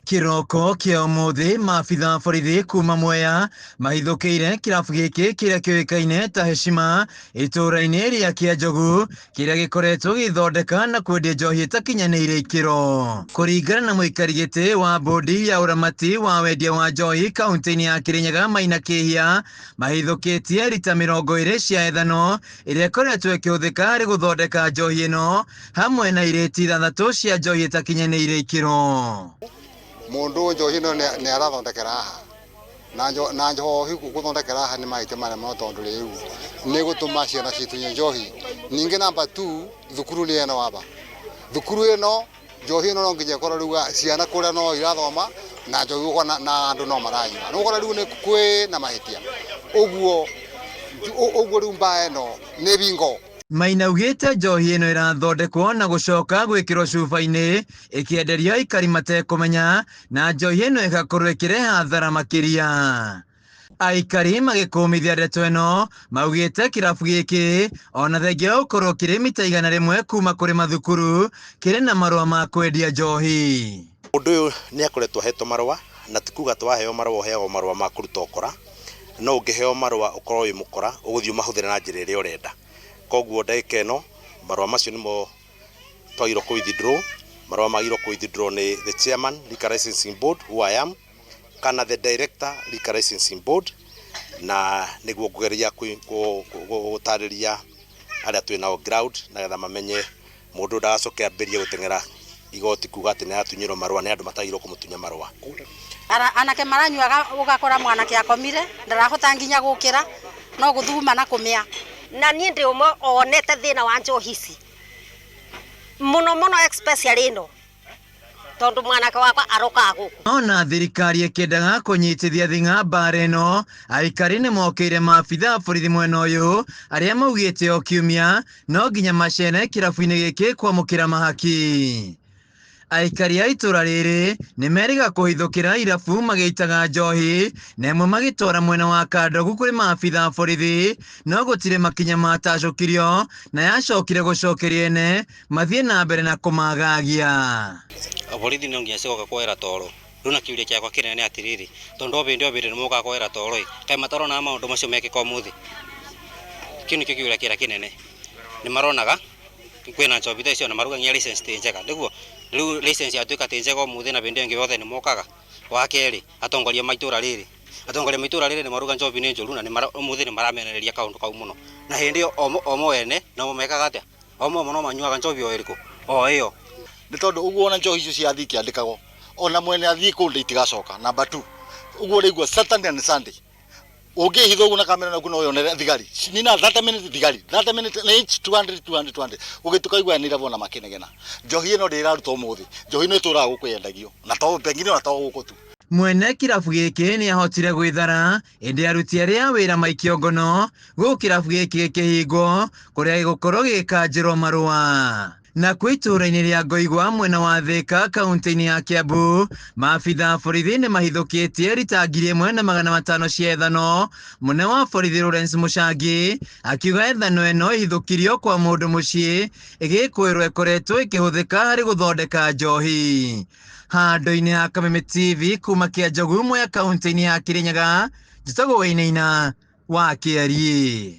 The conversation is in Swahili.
Kiroko kia umuthi maabitha borithi kuma Mwea mahithũkĩire kĩrabu gĩkĩ kĩrĩa kĩũĩkaine ta Heshima itũũra-inĩ rĩa Kĩanjogu kĩrĩa gĩkoretwo gĩgĩthondeka na kwendia njohi ĩtakinyanĩire ikĩro. Kũringana na mũikari gĩtĩ wa bodi ya ũramati wa wendia wa njohi kaunti-inĩ ya Kirinyaga Maina Kĩhia, mahithũkĩtie rita 20 cia ethano ĩrĩa ĩkoretwo ĩkĩhũthĩka harĩ gũthondeka njohi ĩno hamwe na irĩti 6 cia njohi ĩtakinyanĩire ikĩro. Mundu njohi no ne arathondekera haha na njohi guthondekera haha ni maite marĩa tondu riu ni gutuma ciana citu njohi. Ningi namba 2 thukuru ni eno aba thukuru eno njohi no nginya korwo riu ciana kuria no irathoma na njohi uko na andu no maranyua no korwo riu ni kwi na mahitia uguo riu mbaa eno ni bingo. Maina augĩte njohi ĩno ĩrathondekwo na gũcoka gwĩkĩrwo cuba-inĩ ĩkĩenderio aikari matekũmenya na njohi ĩno ĩgakorwo ĩkĩrehe hathara makĩria. Aikari magĩkũmithia ndeto ĩno maugĩte kĩrabu gĩkĩ ona thengia wa gũkorwo kĩrĩ mita 100 kuma kũrĩ mathukuru kĩrĩ na marũa ma kwendia njohi. Mũndũ ũyũ nĩ akoretwo ahetwo marũa na ti kuga twaheo marũa ũheagwo marũa ma kũruta ũkora, no ũngĩheo marũa ũkorwo wĩ mũkora ũgũthiĩ ũmahũthĩre na njĩra ĩrĩa ũrenda. Koguo ndagĩka ĩno marũa macio nĩmo twagĩrĩirwo kũ withdraw. Marũa magĩrĩirwo kũ withdraw nĩ the chairman Liquor Licensing Board who I am kana the director Liquor Licensing Board, na nĩguo ngũgeria gũtarĩria arĩa twĩ nao ground na getha mamenye mũndũ ndagacoke ambĩrie gũteng'era igoti kuga atĩ nĩ aratunyĩrwo marũa nĩ andũ matagĩrĩirwo kũmũtunya marũa. Anake maranyuaga ũgakora mwanake akomire ndarahota nginya gũkĩra no gũthuma na kũmĩa. Na niĩ ndĩ ũmwe onete thĩna wa njohi ici mũno especially ĩno tondu mwanake wakwa arokaga gũkũ. Ona thirikari ĩkĩendaga kũnyitithia thing'a mbara ĩno, aikari nĩ mokĩire maabitha borithi mwena ũyũ arĩa maugĩte o kiumia no nginya macene kĩrabu-inĩ gĩkĩ kwamũkĩra mahaki. Aikari a itũra rĩrĩ nĩ meriga kũhithũkĩra irabu magĩitaga njohi na imwe magĩtwara mwena wa Kandogu kũrĩ maabitha borithi, no gũtirĩ makinya matacũkirio na yacokire gũcokeria ene mathiĩ na mbere na kũmagagia. Borithi no nginya cigoka kwera toro rĩu na kĩũria kĩakwa kĩnene nĩ atĩrĩrĩ, tondũ obĩndĩ nĩ mokaga kwera toro kaĩ matarona maũndũ macio mekĩka ũmũthĩ. Kĩu nĩkĩo kĩũria kĩrĩa kĩnene, nĩ maronaga kwĩna njobi ta icio na maruga nginya license ti njega. Nĩguo rĩu license yatuĩka ti njega ũmũthĩ na bĩndĩ ĩngĩ yothe nĩ mokaga. Wa kerĩ atongoria maitũra rĩrĩ nĩ maruga njobi nĩ njũru na ũmũthĩ nĩ maramenereria kaũndũ kau mũno, na hĩndĩ ĩyo omo ene no mekaga atĩa, omo no manyuaga njobi o ĩrĩkũ o ĩyo. Nĩ tondũ ũguo ona njohi icio ciathiĩ kĩandĩkagwo ona mwene athiĩ kũndũ itigacoka. Namba 2 ũguo rĩiguo Saturday and Sunday ũngĩhitha ũguo na kamera naku no yonere thigari nina 30 minutes thigari 30 minutes na 200 ũgĩtukaigua nĩ ravona makenegena. Njohi ĩno ndĩraruta ũmũthĩ, njohi ĩno ĩtũraga gũkũ yendagio na to pengine na to gũkũ tu. Mwene kĩrabu gĩkĩ nĩ ahotire gwĩthara ĩndĩ aruti arĩa wĩra maikio ngono gũkũ kĩrabu gĩkĩ gĩkĩhingwo kũrĩa gĩgũkorwo gĩkanjĩrwo marũa. Na kwĩ itũra-inĩ rĩa Ngoigwa mwena wa Thika kaunti-inĩ ya Kiambu, maabitha borithi nĩ mahithũkĩtie rita 1,500 cia ethano. Mũnene wa borithi Lawrence Mũcangi akiuga ethano ĩno ĩhithũkirio kwa mũndũ mũciĩ ĩgĩkwĩrwo ĩkoretwo ĩkĩhũthĩka harĩ gũthondeka njohi. Handũ-inĩ ha Kameme TV kuma Kĩanjogu Mwea kaunti-inĩ ya Kirinyaga, njĩtagwo Wainaina wa Kĩarie.